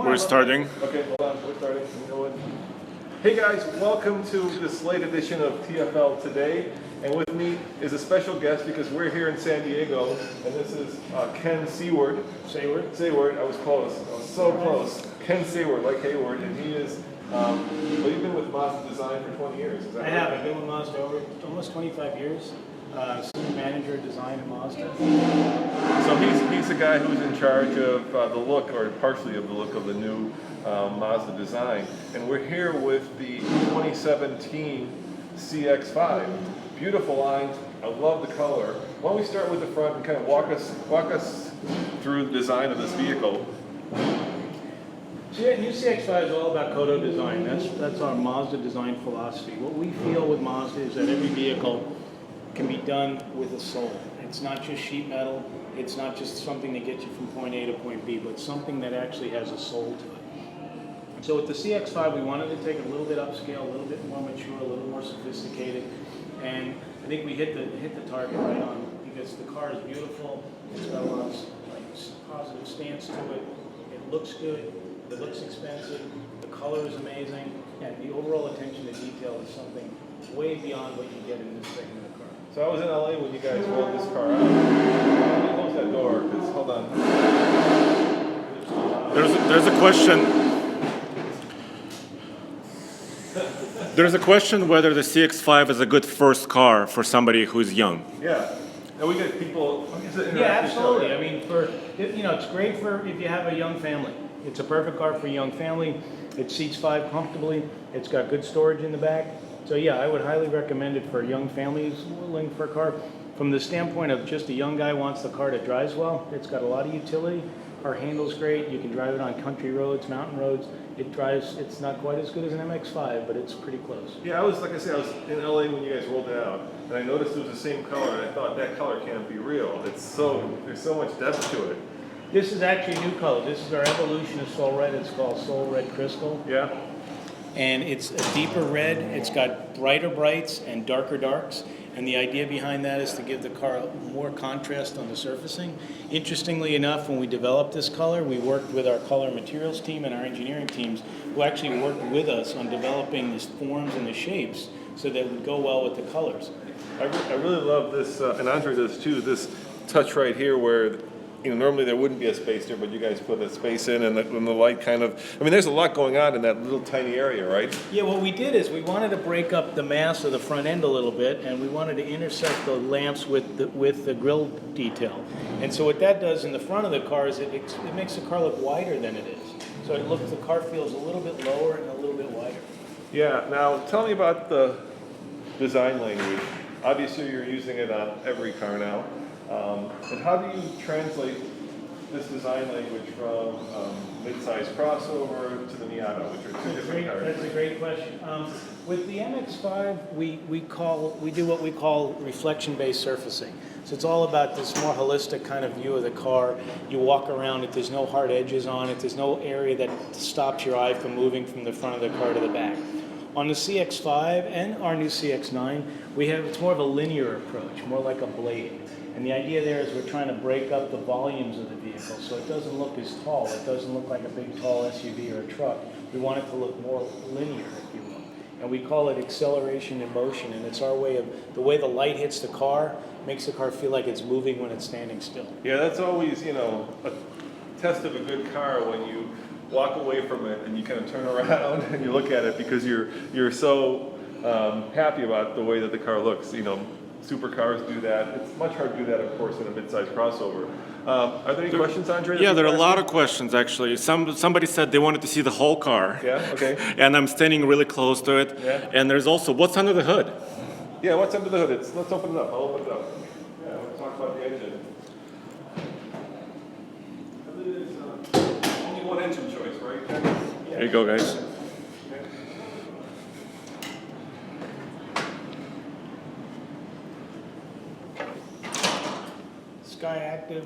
We're starting. Okay, hold on, we're starting. Hey guys, welcome to this late edition of TFL Today. And with me is a special guest because we're here in San Diego, and this is Ken Seward. Seward, I was close. I was so close. Ken Seward, like Hayward, and he is, well, you've been with Mazda Design for 20 years, is that right? I have. I've been with Mazda over almost 25 years. Senior manager of design at Mazda. So he's the guy who's in charge of the look, or partially of the look of the new Mazda design. And we're here with the 2017 CX-5. Beautiful lines. I love the color. Why don't we start with the front and kind of walk us through the design of this vehicle. So yeah, new CX-5 is all about Kodo design. That's our Mazda design philosophy. What we feel with Mazda is that every vehicle can be done with a soul. It's not just sheet metal. It's not just something that gets you from point A to point B, but something that actually has a soul to it. So with the CX-5, we wanted to take a little bit upscale, a little bit more mature, a little more sophisticated, and I think we hit the target right on because the car is beautiful. It's got a lot of positive stance to it. It looks good. It looks expensive. The color is amazing, and the overall attention to detail is something way beyond what you get in this segment of car. So I was in LA when you guys rolled this car out. Let me close that door, because hold on. There's a question. There's a question whether the CX-5 is a good first car for somebody who's young. Yeah. And we get people. Yeah, absolutely. I mean, it's great for if you have a young family. It's a perfect car for a young family. It seats 5 comfortably. It's got good storage in the back. So yeah, I would highly recommend it for young families looking for a car. From the standpoint of just a young guy wants the car that drives well, it's got a lot of utility. Our handle's great. You can drive it on country roads, mountain roads. It's not quite as good as an MX-5, but it's pretty close. Yeah, I was in LA when you guys rolled it out, and I noticed it was the same color, and I thought that color can't be real. There's so much depth to it. This is actually a new color. This is our evolution of Soul Red. It's called Soul Red Crystal. Yeah. And it's a deeper red. It's got brighter brights and darker darks. And the idea behind that is to give the car more contrast on the surfacing. Interestingly enough, when we developed this color, we worked with our color materials team and our engineering teams who actually worked with us on developing the forms and the shapes so that it would go well with the colors. I really love this, and Andre does too, this touch right here where normally there wouldn't be a space there, but you guys put a space in, and the light kind of, there's a lot going on in that little tiny area, right? Yeah, what we did is we wanted to break up the mass of the front end a little bit, and we wanted to intersect the lamps with the grille detail. And so what that does in the front of the car is it makes the car look wider than it is. So the car feels a little bit lower and a little bit wider. Yeah, now tell me about the design language. Obviously you're using it on every car now. And how do you translate this design language from mid-size crossover to the Miata, which are two different cars? That's a great question. With the MX-5, we do what we call reflection-based surfacing. So it's all about this more holistic kind of view of the car. You walk around it, there's no hard edges on it, there's no area that stops your eye from moving from the front of the car to the back. On the CX-5 and our new CX-9, it's more of a linear approach, more like a blade. And the idea there is we're trying to break up the volumes of the vehicle so it doesn't look as tall. It doesn't look like a big, tall SUV or a truck. We want it to look more linear, if you will. And we call it acceleration in motion. And it's our way of, the way the light hits the car makes the car feel like it's moving when it's standing still. Yeah, that's always, a test of a good car when you walk away from it and you kind of turn around and you look at it because you're so happy about the way that the car looks. Supercars do that. It's much harder to do that, of course, in a mid-size crossover. Are there any questions, Andre? Yeah, there are a lot of questions, actually. Somebody said they wanted to see the whole car. Yeah, okay. And I'm standing really close to it. Yeah. And there's also, what's under the hood? Yeah, what's under the hood? Let's open it up. I'll open it up. Yeah, we'll talk about the engine. I believe there's only one engine choice, right? Yeah. There you go, guys. Sky Active.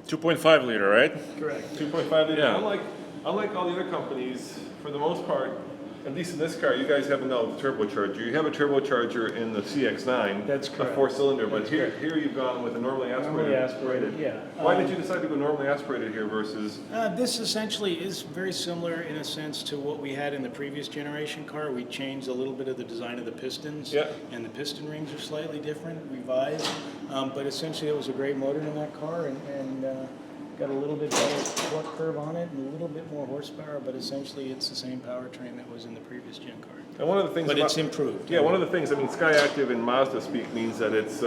2.5 liter, right? Correct. 2.5 liter. Yeah. Unlike all the other companies, for the most part, at least in this car, you guys have no turbocharger. You have a turbocharger in the CX-9. That's correct. A 4-cylinder, but That's here, correct. here you've gone with a normally aspirated. Normally aspirated, yeah. Why did you decide to go normally aspirated here versus? This essentially is very similar in a sense to what we had in the previous generation car. We changed a little bit of the design of the pistons, Yeah. and the piston rings are slightly different, revised. But essentially, it was a great motor in that car, and got a little bit better torque curve on it and a little bit more horsepower. But essentially, it's the same powertrain that was in the previous gen car. And one of the things But about, it's improved. Yeah, one of the things, I mean, Skyactiv in Mazda speak means that it's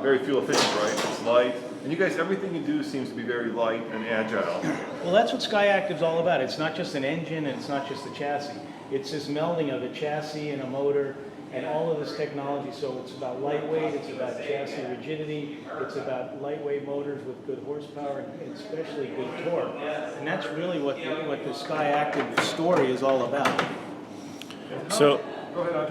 very fuel efficient, right? It's light. And you guys, everything you do seems to be very light and agile. Well, that's what Skyactiv's all about. It's not just an engine and it's not just the chassis. It's this melding of a chassis and a motor and all of this technology. So it's about lightweight, it's about chassis rigidity, it's about lightweight motors with good horsepower and especially good torque. And that's really what the Skyactiv story is all about. So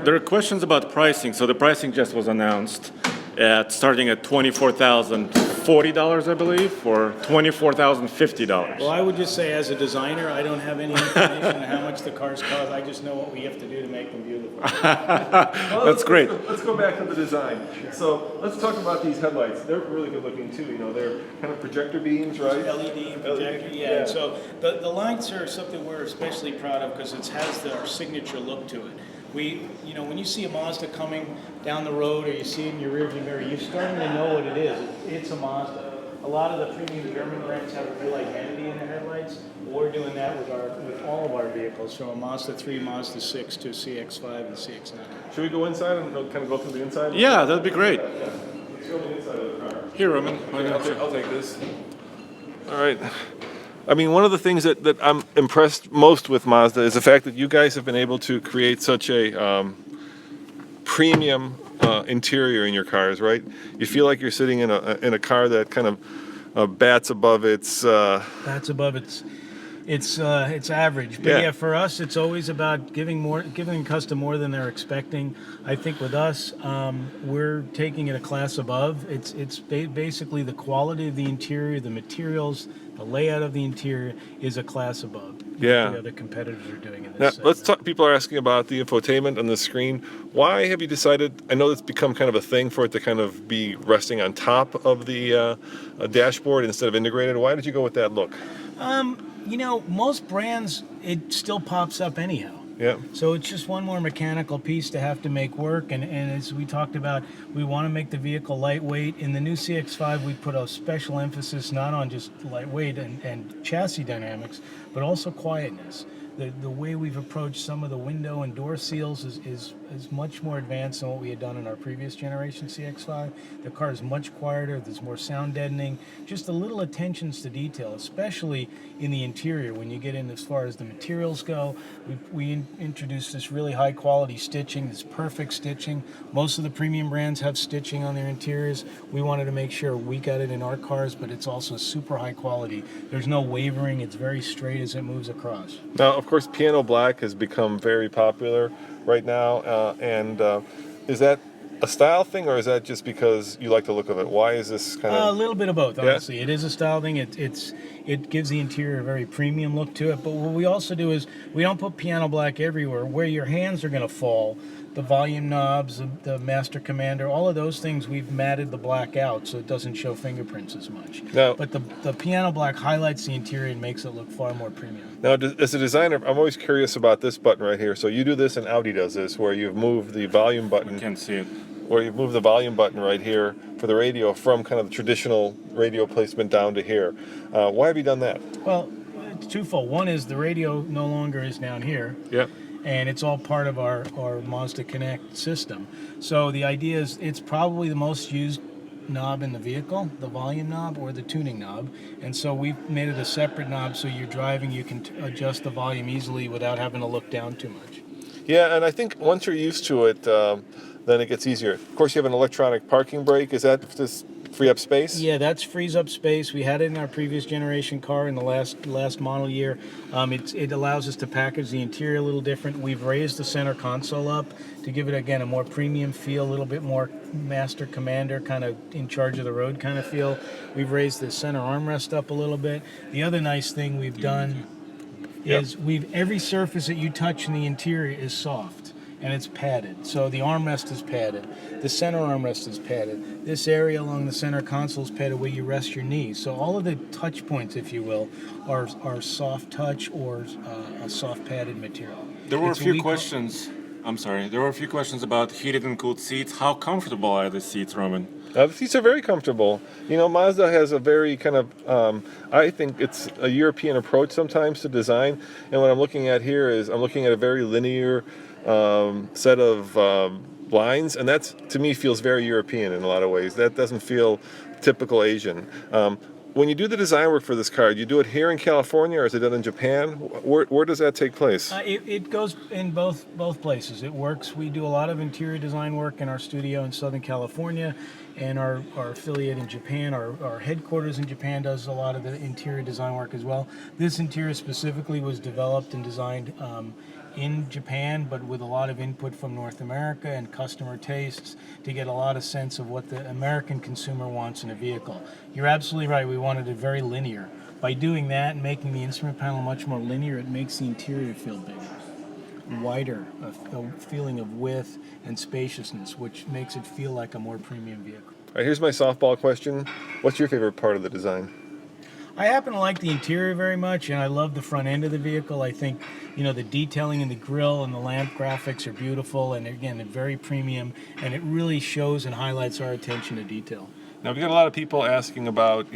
there are questions about pricing. So the pricing just was announced at starting at $24,040, I believe, or $24,050. Well, I would just say as a designer, I don't have any information on how much the cars cost. I just know what we have to do to make them beautiful. That's great. Let's go back to the design. So let's talk about these headlights. They're really good looking too. You know, they're kind of projector beams, right? LED projector, yeah. And so the lights are something we're especially proud of because it has our signature look to it. When you see a Mazda coming down the road or you see it in your rearview mirror, you're starting to know what it is. It's a Mazda. A lot of the premium German brands have a real identity in their headlights. We're doing that with all of our vehicles, from a Mazda 3, Mazda 6 to CX-5 and CX-9. Should we go inside and kind of go through the inside? Yeah, that'd be great. Let's go to the inside of the car. Here, Roman. why don't you- I'll take this. All right. I mean, one of the things that I'm impressed most with Mazda is the fact that you guys have been able to create such a premium interior in your cars, right? You feel like you're sitting in a car that kind of bats above its. That's above it's average. But Yeah. yeah, for us, it's always about giving custom more than they're expecting. I think with us, we're taking it a class above. It's basically the quality of the interior, the materials, the layout of the interior is a class above. Yeah. What the other competitors are doing in this. Now, segment. let's talk. People are asking about the infotainment on the screen. Why have you decided? I know it's become kind of a thing for it to kind of be resting on top of the dashboard instead of integrated. Why did you go with that look? Most brands, it still pops up anyhow. Yeah. So it's just one more mechanical piece to have to make work. And as we talked about, we want to make the vehicle lightweight. In the new CX-5, we put a special emphasis not on just lightweight and chassis dynamics, but also quietness. The way we've approached some of the window and door seals is much more advanced than what we had done in our previous generation CX-5. The car is much quieter, there's more sound deadening, just the little attentions to detail, especially in the interior. When you get in as far as the materials go, we introduced this really high quality stitching, this perfect stitching. Most of the premium brands have stitching on their interiors. We wanted to make sure we got it in our cars, but it's also super high quality. There's no wavering, it's very straight as it moves across. Now, of course, piano black has become very popular right now, is that a style thing, or is that just because you like the look of it? Why is this kind of A little bit of both, Yeah? honestly. It is a style thing. It gives the interior a very premium look to it. But what we also do is we don't put piano black everywhere. Where your hands are going to fall, the volume knobs, the master commander, all of those things, we've matted the black out so it doesn't show fingerprints as much. Now- But the piano black highlights the interior and makes it look far more premium. Now, as a designer, I'm always curious about this button right here. So you do this, and Audi does this, where you've moved the volume button. Can't see it. Where you've moved the volume button right here for the radio from kind of the traditional radio placement down to here. Why have you done that? Well, it's twofold. One is the radio no longer is down here. Yeah. And it's all part of our Mazda Connect system. So the idea is it's probably the most used knob in the vehicle, the volume knob or the tuning knob. And so we've made it a separate knob so you're driving, you can adjust the volume easily without having to look down too much. Yeah, and I think once you're used to it, then it gets easier. Of course, you have an electronic parking brake. Is that just free up space? Yeah, that frees up space. We had it in our previous generation car in the last model year. It allows us to package the interior a little different. We've raised the center console up to give it, again, a more premium feel, a little bit more master commander, kind of in charge of the road kind of feel. We've raised the center armrest up a little bit. The other nice thing we've done is every surface that you touch in the interior is soft and it's padded. So the armrest is padded, the center armrest is padded, this area along the center console is padded where you rest your knees. So all of the touch points, if you will, are soft touch or a soft padded material. There were a It's few we- questions. I'm sorry. There were a few questions about heated and cooled seats. How comfortable are the seats, Roman? The seats are very comfortable. You know, Mazda has a very kind of, I think it's a European approach sometimes to design. And what I'm looking at here is I'm looking at a very linear set of lines, and that's, to me, feels very European in a lot of ways. That doesn't feel typical Asian. When you do the design work for this car, do you do it here in California or is it done in Japan? Where does that take place? It goes in both places. It works. We do a lot of interior design work in our studio in Southern California, and our affiliate in Japan, our headquarters in Japan does a lot of the interior design work as well. This interior specifically was developed and designed in Japan, but with a lot of input from North America and customer tastes to get a lot of sense of what the American consumer wants in a vehicle. You're absolutely right. We wanted it very linear. By doing that and making the instrument panel much more linear, it makes the interior feel bigger, wider, a feeling of width and spaciousness, which makes it feel like a more premium vehicle. All right, here's my softball question. What's your favorite part of the design? I happen to like the interior very much, and I love the front end of the vehicle. I think, the detailing in the grille and the lamp graphics are beautiful, and again, they're very premium, and it really shows and highlights our attention to detail. Now, we got a lot of people asking about,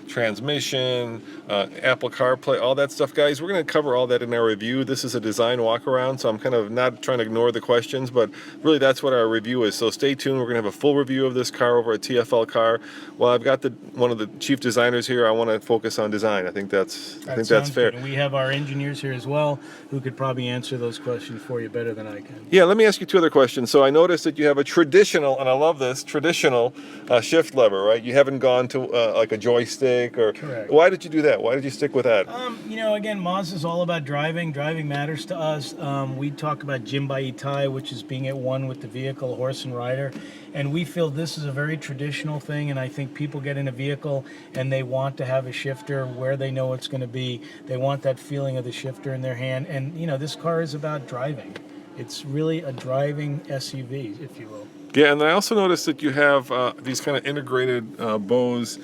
transmission, Apple CarPlay, all that stuff, guys. We're going to cover all that in our review. This is a design walk-around, so I'm kind of not trying to ignore the questions, but really that's what our review is. So stay tuned. We're going to have a full review of this car over at TFL Car. Well, I've got one of the chief designers here. I want to focus on design. I think that's fair. Good. And we have our engineers here as well who could probably answer those questions for you better than I can. Yeah, let me ask you two other questions. So I noticed that you have a traditional, and I love this, traditional shift lever, right? You haven't gone to like a joystick or... Correct. Why did you do that? Why did you stick with that? Again, Mazda's all about driving. Driving matters to us. We talk about Jimbai Itai, which is being at one with the vehicle, horse and rider. And we feel this is a very traditional thing, and I think people get in a vehicle and they want to have a shifter where they know it's going to be. They want that feeling of the shifter in their hand. And, this car is about driving. It's really a driving SUV, if you will. Yeah, and I also noticed that you have these kind of integrated Bose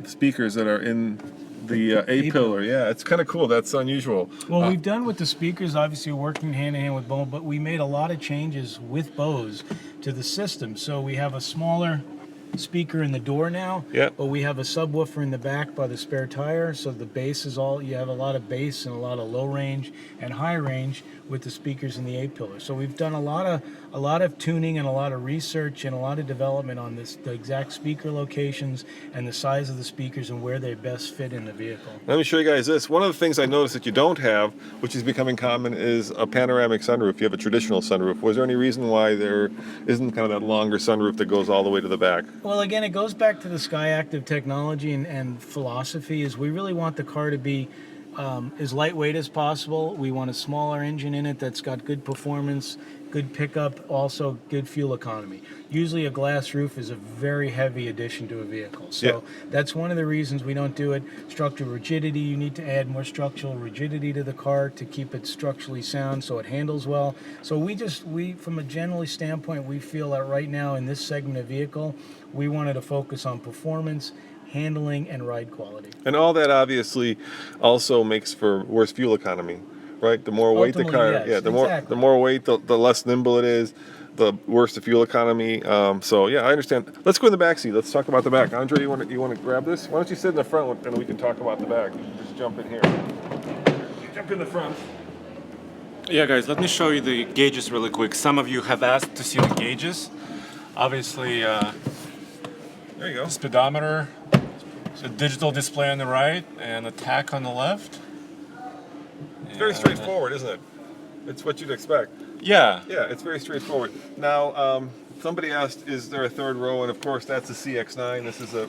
speakers that are in the A-pillar. Yeah, it's kind of cool. That's unusual. Well, we've done with the speakers, obviously working hand in hand with Bose, but we made a lot of changes with Bose to the system. So we have a smaller speaker in the door now, but we have a subwoofer in the back by the spare tire, so the bass is you have a lot of bass and a lot of low range and high range with the speakers in the A-pillar. So we've done a lot of tuning and a lot of research and a lot of development on the exact speaker locations and the size of the speakers and where they best fit in the vehicle. Let me show you guys this. One of the things I noticed that you don't have, which is becoming common, is a panoramic sunroof. You have a traditional sunroof. Was there any reason why there isn't kind of that longer sunroof that goes all the way to the back? Well, again, it goes back to the SkyActiv technology and philosophy is we really want the car to be as lightweight as possible. We want a smaller engine in it that's got good performance, good pickup, also good fuel economy. Usually a glass roof is a very heavy addition to a vehicle. So that's one of the reasons we don't do it. Structural rigidity, you need to add more structural rigidity to the car to keep it structurally sound so it handles well. So we from a general standpoint, we feel that right now in this segment of vehicle, we wanted to focus on performance, handling, and ride quality. And all that obviously also makes for worse fuel economy, right? The more weight the car, yes, the more weight, the less nimble it is, the worse the fuel economy. So yeah, I understand. Let's go in the back seat. Let's talk about the back. Andre, you want to grab this? Why don't you sit in the front and we can talk about the back? You can just jump in here. Jump in the front. Yeah, guys, let me show you the gauges really quick. Some of you have asked to see the gauges. Obviously, there you go. Speedometer, a digital display on the right, and a tach on the left. It's very straightforward, isn't it? It's what you'd expect. Yeah. Yeah, it's very straightforward. Now, somebody asked, is there a third row? And of course, that's a CX-9. This is a...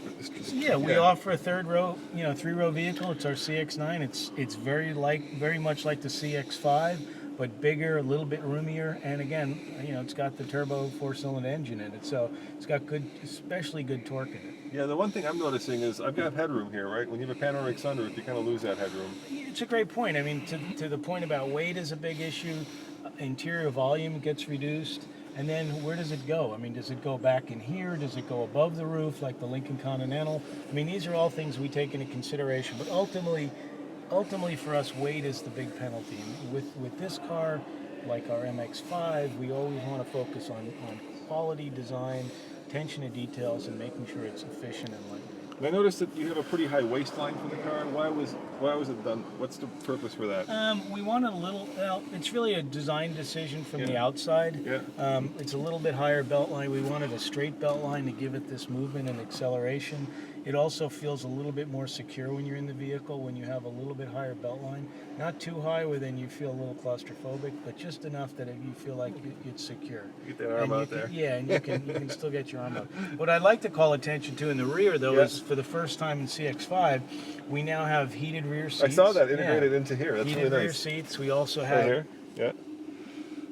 Yeah, we offer a third row, three-row vehicle. It's our CX-9. It's very much like the CX-5, but bigger, a little bit roomier, and again, it's got the turbo 4-cylinder engine in it, so it's got especially good torque in it. Yeah, the one thing I'm noticing is I've got headroom here, right? When you have a panoramic sunroof, you kind of lose that headroom. It's a great point. I mean, to the point about weight is a big issue. Interior volume gets reduced. And then where does it go? I mean, does it go back in here? Does it go above the roof like the Lincoln Continental? I mean, these are all things we take into consideration. But ultimately for us, weight is the big penalty. And with this car, like our MX-5, we always want to focus on quality, design, attention to details, and making sure it's efficient and lightweight. And I noticed that you have a pretty high waistline for the car. Why was it done? What's the purpose for that? We wanted a little, well, it's really a design decision from the outside. Yeah. It's a little bit higher belt line. We wanted a straight belt line to give it this movement and acceleration. It also feels a little bit more secure when you're in the vehicle when you have a little bit higher belt line. Not too high where then you feel a little claustrophobic, but just enough that you feel like it's secure. Get that arm out there. Yeah, and you can still get your arm out. What I'd like to call attention to in the rear, though, is for the first time in CX-5, we now have heated rear seats. I saw that integrated into here. That's heated really nice. rear seats. We also Right have here. Yeah.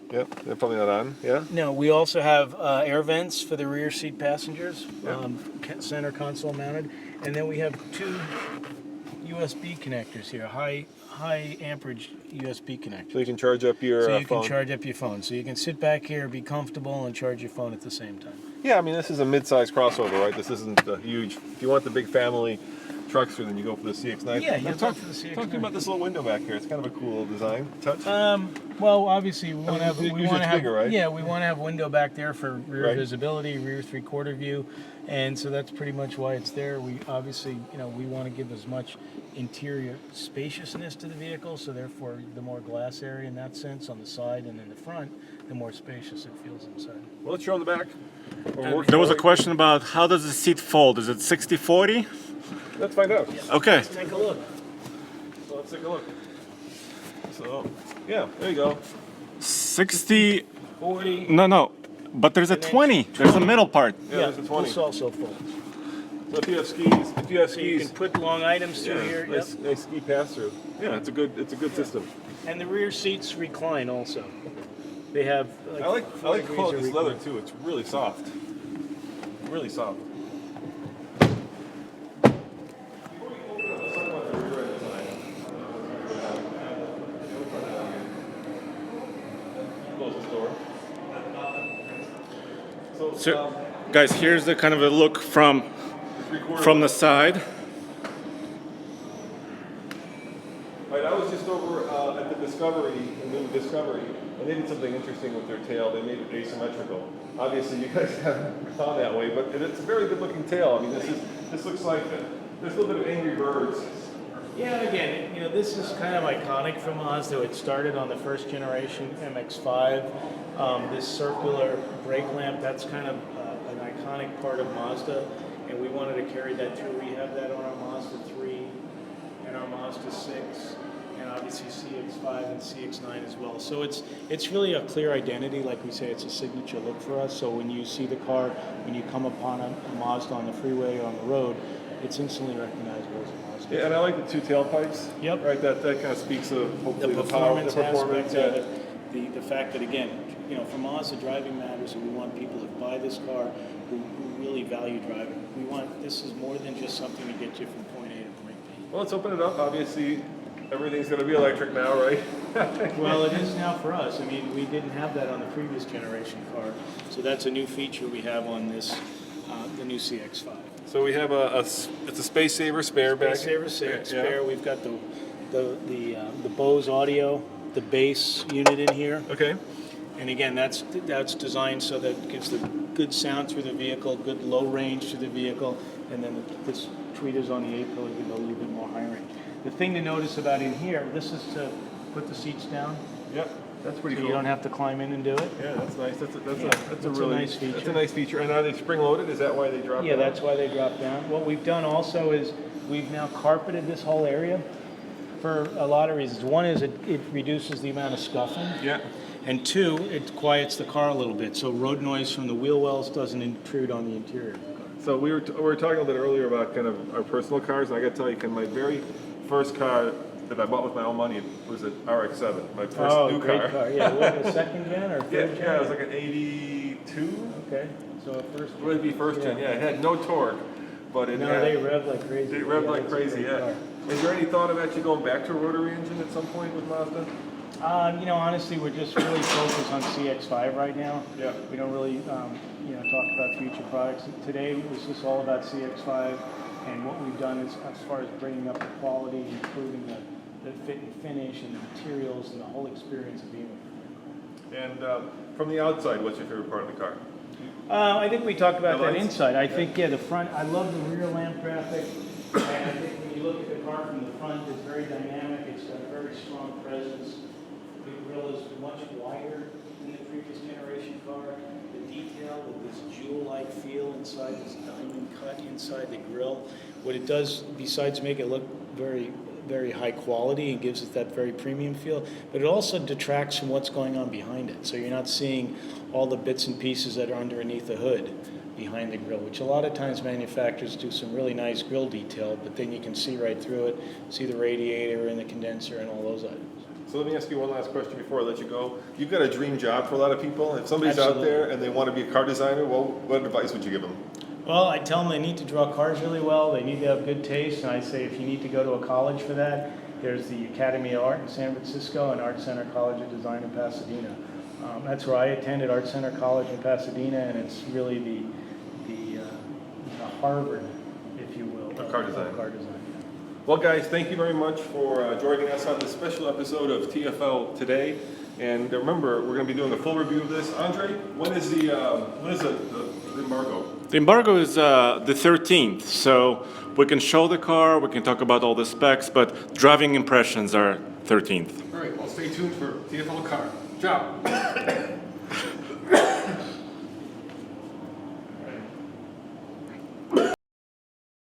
Yep. They're probably not on. Yeah. no. We also have air vents for the rear seat passengers, Yeah. center console mounted, and then we have two USB connectors here, high amperage USB connectors. So you can charge up your So you phone. can charge up your phone. So you can sit back here, be comfortable, and charge your phone at the same time. Yeah, I mean this is a mid-size crossover, right? This isn't a huge. If you want the big family truckster, then you go for the CX-9. Yeah, Now you go for the CX-9. Talk to me about this little window back here. It's kind of a cool little design touch. Well, obviously we want to have usually it's bigger, right? yeah, we want to have window back there for rear Right. visibility, rear three-quarter view, and so that's pretty much why it's there. We obviously, we want to give as much interior spaciousness to the vehicle, so therefore the more glass area in that sense on the side and in the front, the more spacious it feels inside. Well, let's show on the back. There was a question about how does the seat fold? Is it 60-40? Let's find out. Okay. Let's take a look. So let's take a look. So, yeah, there you go. 60. 40. No. But there's a 20. There's a middle part. Yeah, there's a 20. This also folds. So if you have skis, So you can put long items through here. nice, Yep. nice ski pass through. Yeah, it's a good system. And the rear seats recline also. They have. I like 4 degrees quality of this leather recline. too. It's really soft. Really soft. Close this door. So, guys, here's the kind of a look from the side. Right, I was just over at the the new Discovery, and they did something interesting with their tail. They made it asymmetrical. Obviously, you guys haven't gone that way, but it's a very good-looking tail. I mean, this looks like there's a little bit of Angry Birds. Yeah, and again, this is kind of iconic for Mazda. It started on the first generation MX-5. This circular brake lamp, that's kind of an iconic part of Mazda, and we wanted to carry that through. We have that on our Mazda 3 and our Mazda 6, and obviously CX-5 and CX-9 as well. So it's really a clear identity. Like we say, it's a signature look for us. So when you see the car, when you come upon a Mazda on the freeway or on the road, it's instantly recognizable as a Mazda. Yeah, and I like the two tailpipes. Yep. Right, that kind of speaks of hopefully The the power, performance the performance. aspect of it, the fact that again, for Mazda, driving matters, and we want people to buy this car who really value driving. This is more than just something to get you from point A to point B. Well, let's open it up. Obviously, everything's going to be electric now, right? Well, it is now for us. I mean, we didn't have that on the previous generation car, so that's a new feature we have on this, the new CX-5. So we have it's a space saver spare back. Space saver spare. Yeah. We've got the Bose audio, the bass unit in here. Okay. And again, that's designed so that it gives the good sound through the vehicle, good low range through the vehicle, and then this tweeters on the A-pillar give a little bit more high range. The thing to notice about in here, this is to put the seats down. Yep. That's pretty So cool. you don't have to climb in and do it. Yeah, that's nice. That's a That's really a nice feature. That's a nice feature. And are they spring loaded? Is that why they drop Yeah, down? that's why they drop down. What we've done also is we've now carpeted this whole area for a lot of reasons. One is it reduces the amount of scuffing. Yeah. And two, it quiets the car a little bit, so road noise from the wheel wells doesn't intrude on the interior of the car. So we were talking a little bit earlier about kind of our personal cars, and I got to tell you, my very first car that I bought with my own money was an RX-7, my first new great car. Yeah, what, a second gen or Yeah, third gen? yeah, it was like an 82. Okay, so a first It would be first gen. Yeah, it had no torque, but it No, had, they rev like crazy. they rev like it's a crazy, great yeah. car. Is there any thought of actually going back to a rotary engine at some point with Mazda? Honestly, we're just really focused on CX-5 right now. Yeah. We don't really, talk about future products. Today was just all about CX-5, and what we've done is, as far as bringing up the quality, improving the fit and finish, and the materials, and the whole experience of being with it. And from the outside, what's your favorite part of the car? I think we talked about The that lights? inside. I think, the front, I love the rear lamp graphic. And I think when you look at the car from the front, it's very dynamic. It's got a very strong presence. The grille is much wider than the previous generation car. The detail with this jewel-like feel inside, this diamond cut inside the grille. What it does, besides make it look very, very high quality and gives it that very premium feel, but it also detracts from what's going on behind it. So you're not seeing all the bits and pieces that are underneath the hood behind the grille, which a lot of times manufacturers do some really nice grille detail, but then you can see right through it, see the radiator and the condenser and all those items. So let me ask you one last question before I let you go. You've got a dream job for a lot of people. If somebody's out Absolutely. there and they want to be a car designer, well, what advice would you give them? Well, I tell them they need to draw cars really well, they need to have good taste, and I say if you need to go to a college for that, there's the Academy of Art in San Francisco and Art Center College of Design in Pasadena. That's where I attended, Art Center College in Pasadena, and it's really the Harvard, if you will, Of car design. Car design. Well, guys, thank you very much for joining us on this special episode of TFL Today. And remember, we're going to be doing a full review of this. Andre, when is the embargo? The embargo is the 13th, so we can show the car, we can talk about all the specs, but driving impressions are 13th. All right, well, stay tuned for TFL Car. Ciao.